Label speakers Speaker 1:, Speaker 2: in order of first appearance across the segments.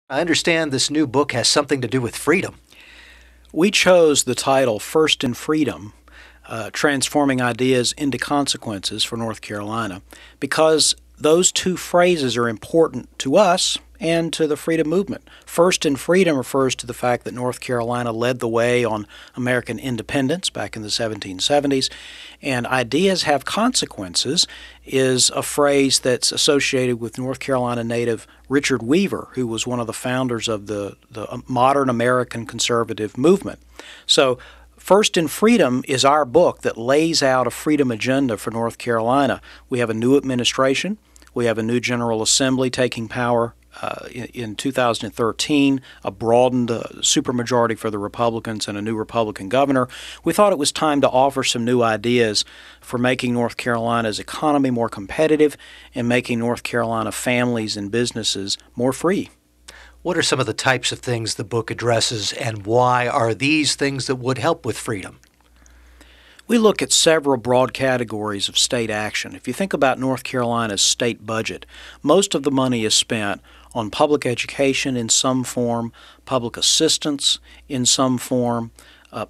Speaker 1: I understand this new book has something to do with freedom.
Speaker 2: We chose the title First in Freedom, Transforming Ideas into Consequences for North Carolina, because those two phrases are important to us and to the freedom movement. First in Freedom refers to the fact that North Carolina led the way on American independence back in the 1770s, and Ideas Have Consequences is a phrase that's associated with North Carolina native Richard Weaver, who was one of the founders of the modern American conservative movement. So First in Freedom is our book that lays out a freedom agenda for North Carolina. We have a new administration. We have a new General Assembly taking power in 2013, a broadened supermajority for the Republicans and a new Republican governor. We thought it was time to offer some new ideas for making North Carolina's economy more competitive and making North Carolina families and businesses more free.
Speaker 1: What are some of the types of things the book addresses, and why are these things that would help with freedom?
Speaker 2: We look at several broad categories of state action. If you think about North Carolina's state budget, most of the money is spent on public education in some form, public assistance in some form,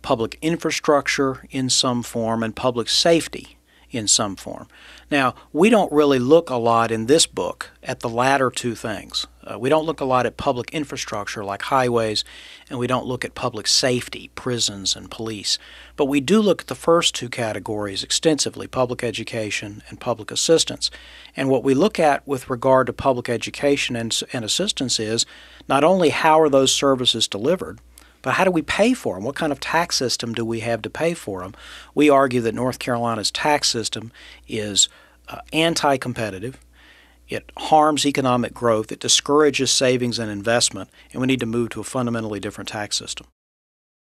Speaker 2: public infrastructure in some form, and public safety in some form. Now, we don't really look a lot in this book at the latter two things. We don't look a lot at public infrastructure like highways, and we don't look at public safety, prisons and police. But we do look at the first two categories extensively, public education and public assistance. And what we look at with regard to public education and assistance is not only how are those services delivered, but how do we pay for them? What kind of tax system do we have to pay for them? We argue that North Carolina's tax system is anti-competitive. It harms economic growth. It discourages savings and investment, and we need to move to a fundamentally different tax system.